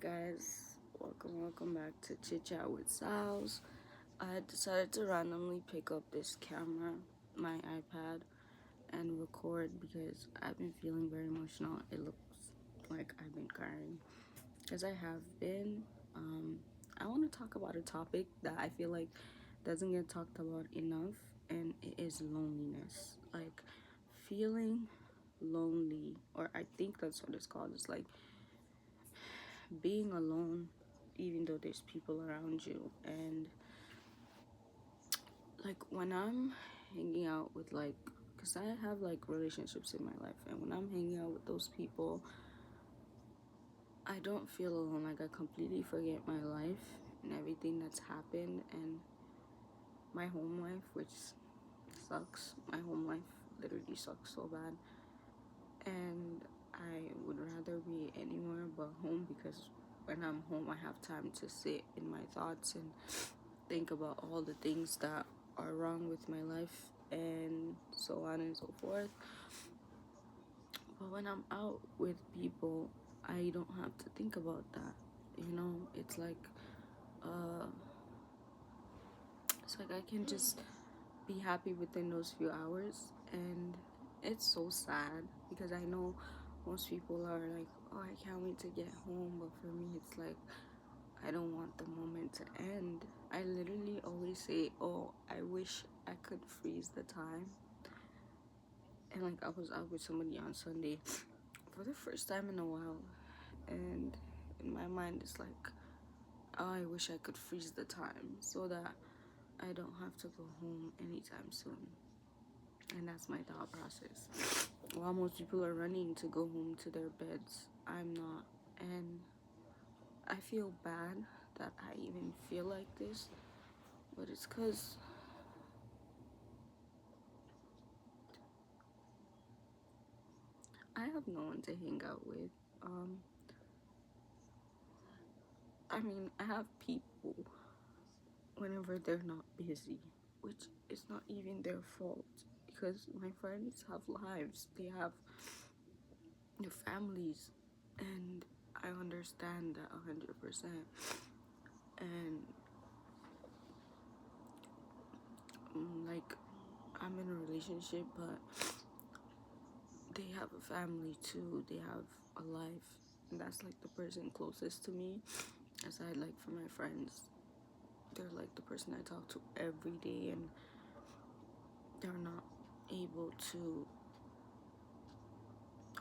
guys, welcome back to Chitchat with Sal's. I decided to randomly pick up this camera, my iPad, and record because I've been feeling very emotional. It looks like I've been crying because I have been. I want to talk about a topic that I feel like doesn't get talked about enough, and it is loneliness. Like feeling lonely, or I think that's what it's called. It's like being alone even though there's people around you. And like when I'm hanging out with, like, because I have like relationships in my life, and when I'm hanging out with those people, I don't feel alone. Like I completely forget my life and everything that's happened, and my home life, which sucks. My home life literally sucks so bad, and I would rather be anywhere but home, because when I'm home I have time to sit in my thoughts and think about all the things that are wrong with my life and so on and so forth. But when I'm out with people, I don't have to think about that. It's like uh I can just be happy within those few hours. And it's so sad because I know most people are like, oh, I can't wait to get home, but for me it's like I don't want the moment to end. I literally always say, oh, I wish I could freeze the time. And like I was out with somebody on Sunday for the first time in a while, and in my mind it's like, oh, I wish I could freeze the time so that I don't have to go home anytime soon. And that's my thought process. While most people are running to go home to their beds, I'm not. And I feel bad that I even feel like this, but it's because I have no one to hang out with. I have people whenever they're not busy, which is not even their fault, because my friends have lives, they have their families, and I understand that 100%. And like I'm in a relationship, but they have a family too, they have a life, and that's like the person closest to me. Aside, like, for my friends, they're like the person I talk to every day, and they're not able to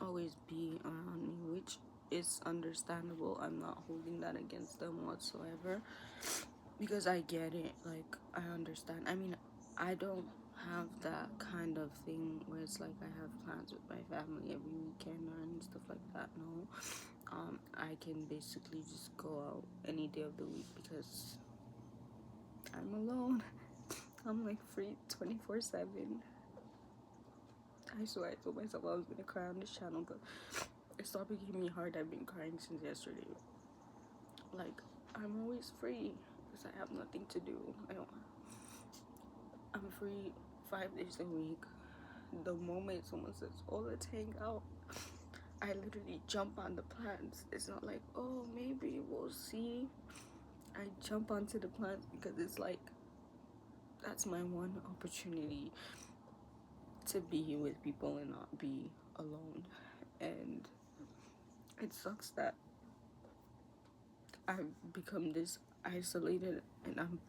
always be around me, which is understandable. I'm not holding that against them whatsoever, because I get it. Like, I understand. I don't have that kind of thing where it's like I have plans with my family every weekend and stuff like that. No. I can basically just go out any day of the week because I'm alone. I'm like free 24/7. I swear I told myself I was gonna cry on this channel, but it stopped hitting me hard. I've been crying since yesterday. Like, I'm always free because I have nothing to do. I'm free 5 days a week. The moment someone says, oh, let's hang out, I literally jump on the plans. It's not like, oh, maybe we'll see. I jump onto the plans because it's like, that's my one opportunity to be with people and not be alone. And it sucks that I've become this isolated, and I'm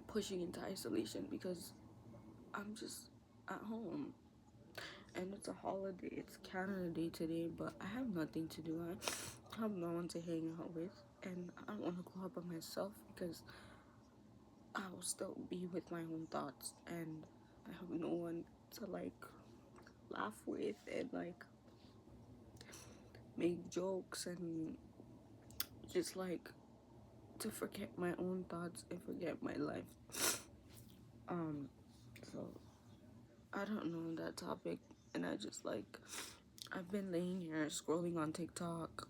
pushing into isolation because I'm just at home. And it's a holiday, it's Canada Day today, but I have nothing to do. I have no one to hang out with, and I don't want to go out by myself because I will still be with my own thoughts, and I have no one to like laugh with and like make jokes and just like to forget my own thoughts and forget my life. So I don't know that topic, and I've been laying here scrolling on TikTok,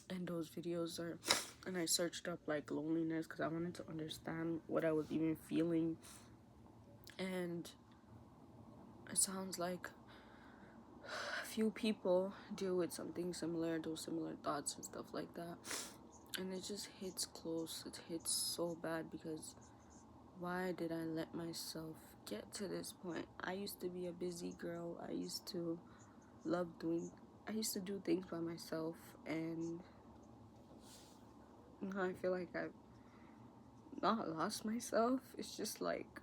and those videos are, and I searched up like loneliness because I wanted to understand what I was even feeling, and it sounds like few people deal with something similar, those similar thoughts and stuff like that. And it just hits close. It hits so bad because why did I let myself get to this point? I used to be a busy girl. I used to do things by myself, and now I feel like I've not lost myself. It's just like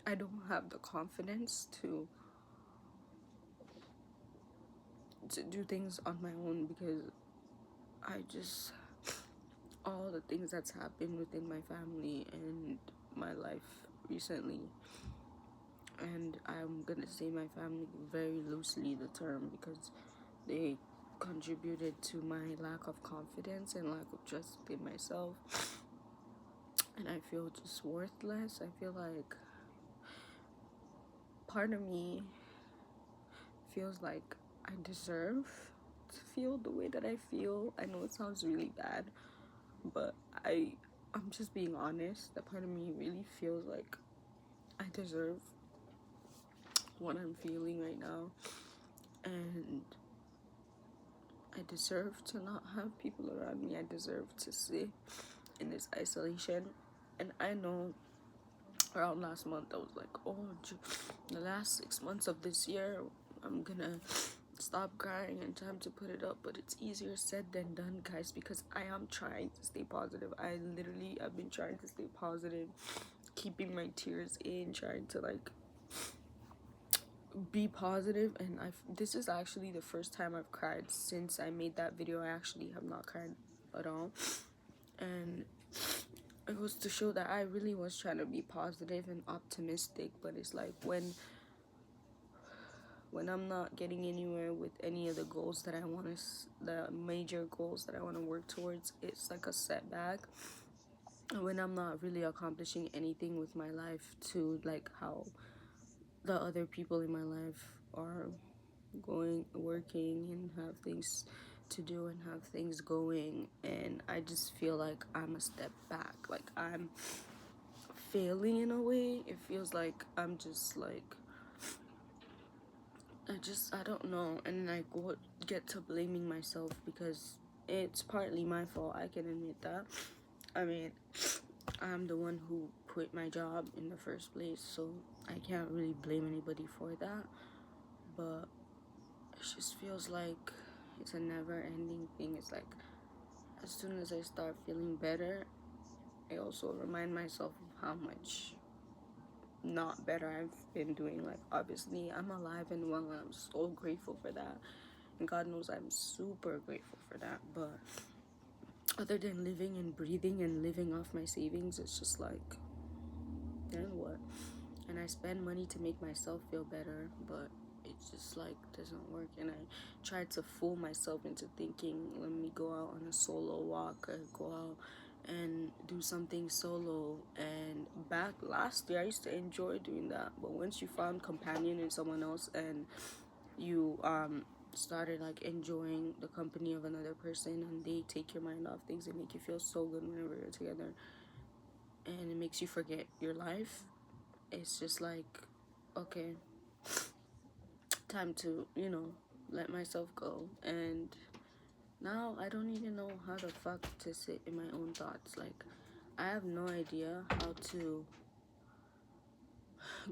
I don't have the confidence to do things on my own because I just all the things that's happened within my family and my life recently, and I'm gonna say my family very loosely the term because they contributed to my lack of confidence and lack of trust in myself, and I feel just worthless. I feel like part of me feels like I deserve to feel the way that I feel. I know it sounds really bad, but I'm just being honest. That part of me really feels like I deserve what I'm feeling right now, and I deserve to not have people around me. I deserve to sit in this isolation. And I know around last month I was like, oh, the last 6 months of this year I'm gonna stop crying and time to put it up, but it's easier said than done, guys, because I am trying to stay positive. I've been trying to stay positive, keeping my tears in, trying to like be positive, and this is actually the first time I've cried since I made that video. I actually have not cried at all, and it was to show that I really was trying to be positive and optimistic, but it's like when I'm not getting anywhere with any of the goals that I want to, the major goals that I want to work towards, it's like a setback. And when I'm not really accomplishing anything with my life to like how the other people in my life are working and have things to do and have things going, and I just feel like I'm a step back, like I'm failing in a way. It feels like I'm just like I don't know, and I get to blaming myself because it's partly my fault. I can admit that. I mean, I'm the one who quit my job in the first place, so I can't really blame anybody for that. But it just feels like it's a never-ending thing. It's like as soon as I start feeling better, I also remind myself of how much not better I've been doing. Like, obviously I'm alive and well, and I'm so grateful for that, and God knows I'm super grateful for that. But other than living and breathing and living off my savings, it's just like, then what? And I spend money to make myself feel better, but it just like doesn't work. And I tried to fool myself into thinking, let me go out on a solo walk or go out and do something solo. And back last year I used to enjoy doing that, but once you found companion in someone else and you started like enjoying the company of another person, and they take your mind off things and make you feel so good whenever you're together, and it makes you forget your life, it's just like, okay, time to let myself go. And now I don't even know how the fuck to sit in my own thoughts. Like, I have no idea how to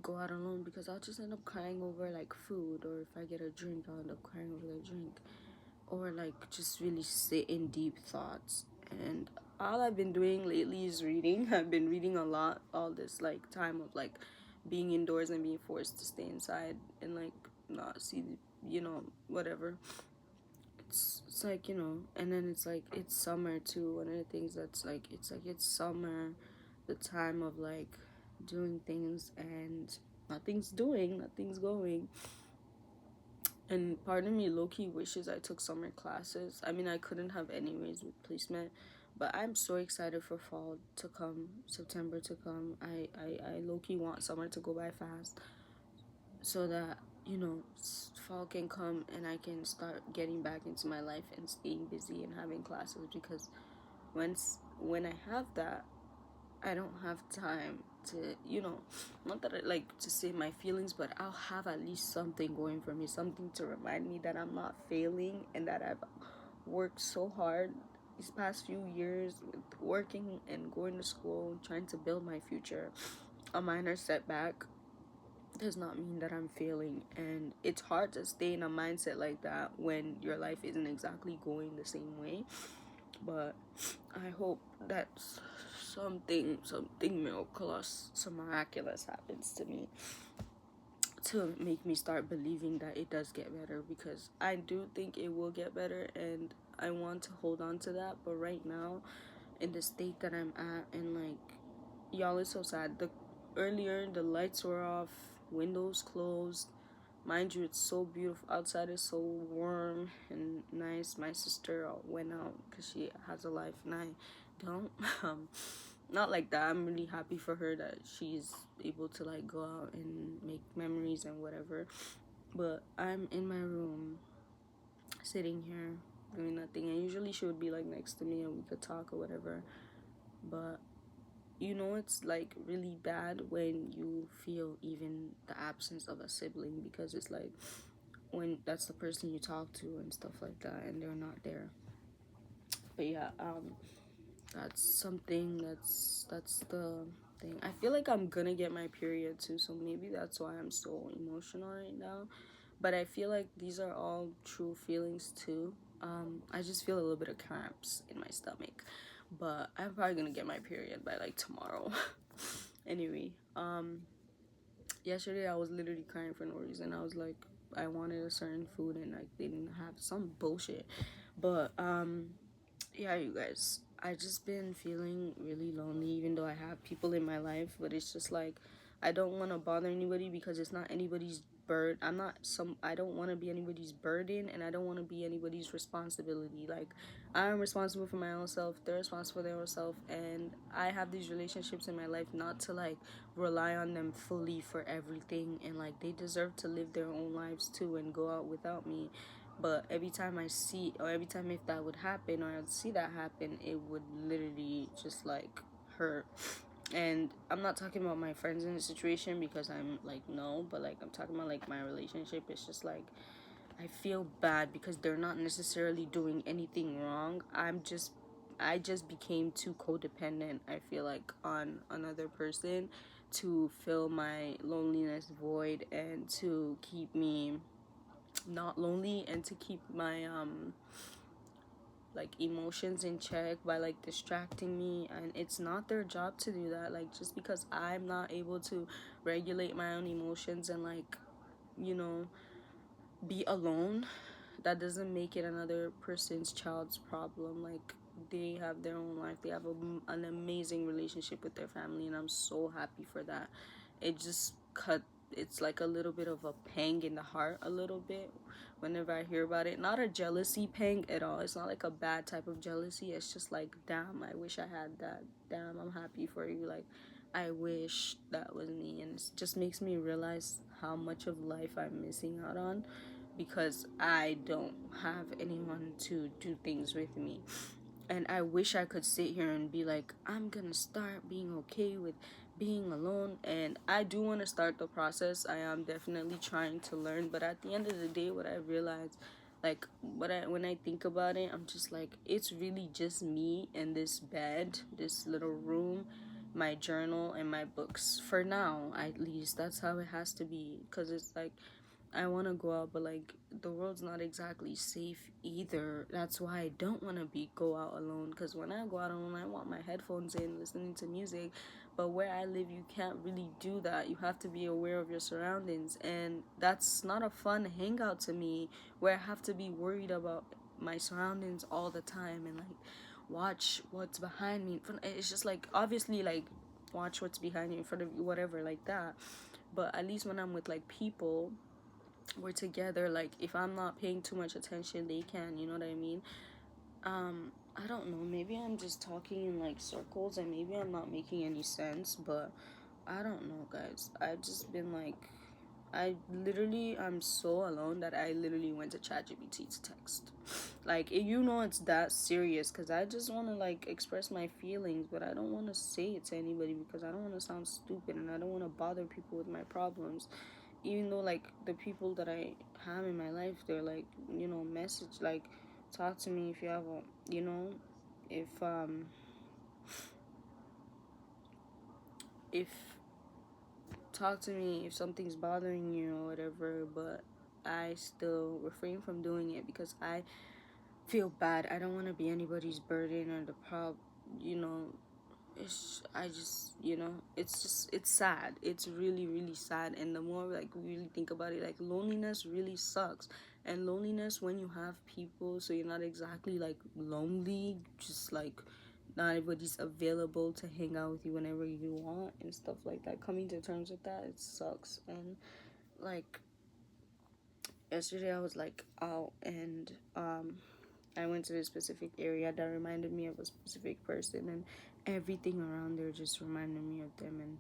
go out alone because I'll just end up crying over like food, or if I get a drink I'll end up crying over the drink, or like just really sit in deep thoughts. And all I've been doing lately is reading. I've been reading a lot all this like time of like being indoors and being forced to stay inside and like not see whatever. It's like, and then it's like it's summer too. One of the things that's like it's summer, the time of like doing things, and nothing's going. And part of me low-key wishes I took summer classes. I mean, I couldn't have anyways with placement, but I'm so excited for fall to come, September to come. I low-key want summer to go by fast so that, fall can come and I can start getting back into my life and staying busy and having classes, because when I have that, I don't have time to, not that I like to say my feelings, but I'll have at least something going for me, something to remind me that I'm not failing and that I've worked so hard these past few years with working and going to school, trying to build my future. A minor setback does not mean that I'm failing, and it's hard to stay in a mindset like that when your life isn't exactly going the same way. But I hope that something miraculous, some miraculous happens to me to make me start believing that it does get better, because I do think it will get better and I want to hold on to that. But right now, in the state that I'm at, and like, y'all, it's so sad. The earlier the lights were off, windows closed. Mind you, it's so beautiful outside. Is so warm and nice. My sister went out because she has a life and I don't. Um, Not like that. I'm really happy for her that she's able to like go out and make memories and whatever. But I'm in my room, sitting here doing nothing. And usually she would be like next to me and we could talk or whatever. But it's like really bad when you feel even the absence of a sibling, because it's like when that's the person you talk to and stuff like that and they're not there. But yeah, that's something that's the thing. I feel like I'm gonna get my period too, so maybe that's why I'm so emotional right now. But I feel like these are all true feelings too. I just feel a little bit of cramps in my stomach, but I'm probably gonna get my period by like tomorrow. Anyway, yesterday I was literally crying for no reason. I was like, I wanted a certain food and like they didn't have some bullshit. But yeah, you guys, I just been feeling really lonely, even though I have people in my life. But it's just like I don't want to bother anybody because it's not anybody's bird. I don't want to be anybody's burden, and I don't want to be anybody's responsibility. Like, I'm responsible for my own self, they're responsible for their own self, and I have these relationships in my life not to like rely on them fully for everything, and like they deserve to live their own lives too and go out without me. But every time I see, or every time if that would happen, or I'd see that happen, it would literally just like hurt. And I'm not talking about my friends in the situation, because I'm like, no, but like I'm talking about like my relationship. It's just like I feel bad because they're not necessarily doing anything wrong. I just became too codependent, I feel like, on another person to fill my loneliness void and to keep me not lonely and to keep my like emotions in check by like distracting me. And it's not their job to do that. Like, just because I'm not able to regulate my own emotions and like, you know be alone, that doesn't make it another person's child's problem. Like, they have their own life, they have an amazing relationship with their family, and I'm so happy for that. It just cut It's like a little bit of a pang in the heart, a little bit, whenever I hear about it. Not a jealousy pang at all. It's not like a bad type of jealousy. It's just like, damn, I wish I had that. Damn, I'm happy for you. Like, I wish that was me. And it just makes me realize how much of life I'm missing out on because I don't have anyone to do things with me. And I wish I could sit here and be like, I'm gonna start being okay with being alone. And I do want to start the process. I am definitely trying to learn. But at the end of the day, what I realized, like, when I think about it, I'm just like, it's really just me and this bed, this little room, my journal, and my books. For now, at least, that's how it has to be. Because it's like, I want to go out, but like the world's not exactly safe either. That's why I don't want to go out alone. Because when I go out alone, I want my headphones in, listening to music. But where I live, you can't really do that. You have to be aware of your surroundings, and that's not a fun hangout to me. Where I have to be worried about my surroundings all the time and like watch what's behind me. It's just like, obviously, like, watch what's behind you, in front of you, whatever, like that. But at least when I'm with like people, we're together. Like, if I'm not paying too much attention, they can, you know what I mean? I don't know, maybe I'm just talking in like circles and maybe I'm not making any sense, but I don't know, guys. I've just been like, I'm so alone that I literally went to ChatGPT to text. Like, you know, it's that serious because I just want to like express my feelings, but I don't want to say it to anybody because I don't want to sound stupid and I don't want to bother people with my problems. Even though like the people that I have in my life, they're like, you know, message like, talk to me if you have a, you know, if talk to me if something's bothering you or whatever, but I still refrain from doing it because I feel bad. I don't want to be anybody's burden or the you know. I just, you know, it's sad. It's really, really sad. And the more like we really think about it, like loneliness really sucks. And loneliness when you have people, so you're not exactly like lonely, just like not everybody's available to hang out with you whenever you want and stuff like that. Coming to terms with that, it sucks. And like yesterday I was like out and I went to this specific area that reminded me of a specific person, and everything around there just reminded me of them, and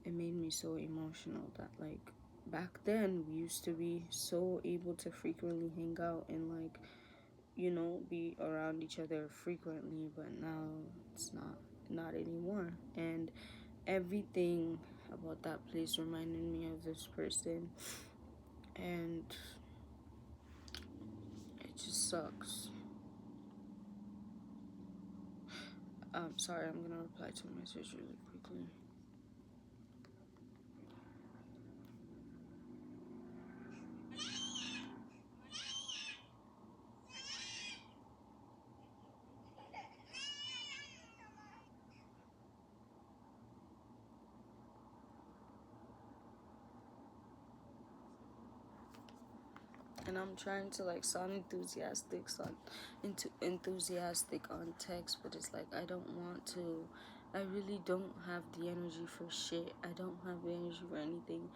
it made me so emotional that like back then we used to be so able to frequently hang out and like, you know, be around each other frequently, but now it's not anymore. And everything about that place reminded me of this person, and it just sucks. Sorry, I'm gonna reply to a message really quickly. And I'm trying to like sound enthusiastic on text, but it's like I don't want to. I really don't have the energy for shit. I don't have the energy for anything.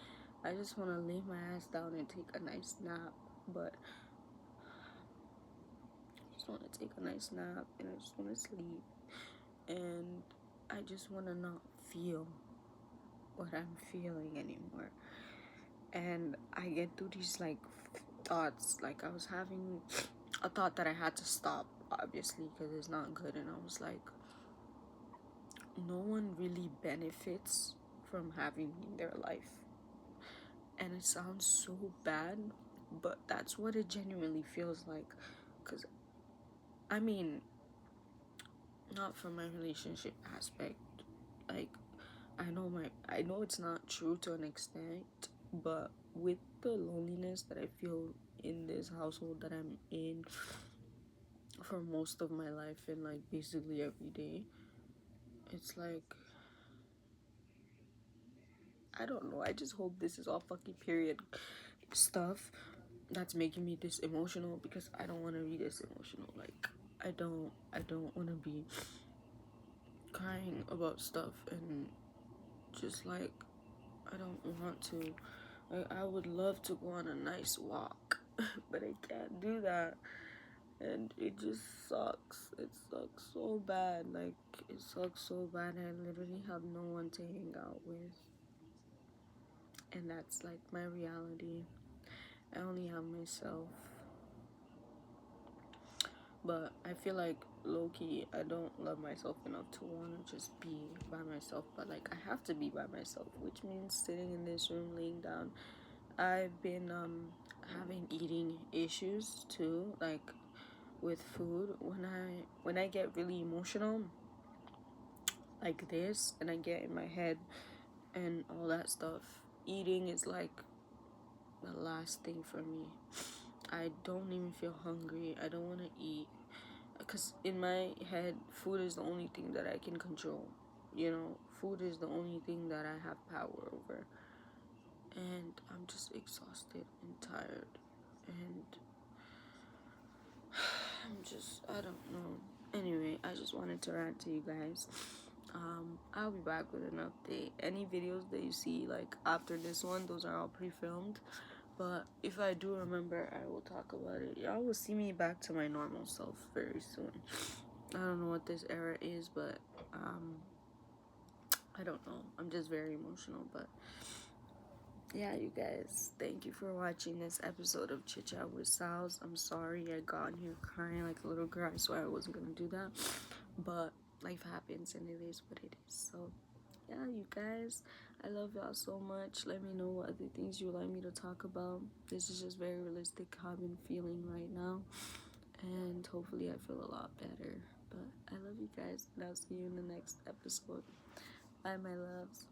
I just want to lay my ass down and take a nice nap, but I just want to take a nice nap and I just want to sleep, and I just want to not feel what I'm feeling anymore. And I get through these like thoughts, like I was having a thought that I had to stop, obviously, because it's not good. And I was like, no one really benefits from having me in their life. And it sounds so bad, but that's what it genuinely feels like. Because, I mean, not from my relationship aspect. Like, I know it's not true to an extent, but with the loneliness that I feel in this household that I'm in for most of my life and like basically every day, it's like I don't know. I just hope this is all fucking period stuff that's making me this emotional, because I don't want to be this emotional. Like I don't want to be crying about stuff and just like I don't want to. Like, I would love to go on a nice walk, but I can't do that. And it just sucks. It sucks so bad. Like, it sucks so bad. I literally have no one to hang out with. And that's like my reality. I only have myself. But I feel like low key, I don't love myself enough to want to just be by myself. But like, I have to be by myself, which means sitting in this room, laying down. I've been having eating issues too, like with food. When I get really emotional like this and I get in my head and all that stuff, eating is like the last thing for me. I don't even feel hungry. I don't want to eat because in my head, food is the only thing that I can control. You know, food is the only thing that I have power over. And I'm just exhausted and tired. And I don't know. Anyway, I just wanted to rant to you guys. I'll be back with an update. Any videos that you see like after this one, those are all pre-filmed. But if I do remember, I will talk about it. Y'all will see me back to my normal self very soon. I don't know what this era is, but I don't know. I'm just very emotional, but yeah, you guys, thank you for watching this episode of Chit Chat with Sal's. I'm sorry I got in here crying like a little girl. I swear I wasn't gonna do that, but life happens and it is what it is. So, yeah, you guys, I love y'all so much. Let me know what other things you would like me to talk about. This is just very realistic how I've been feeling right now, and hopefully, I feel a lot better. But I love you guys, and I'll see you in the next episode. Bye, my loves.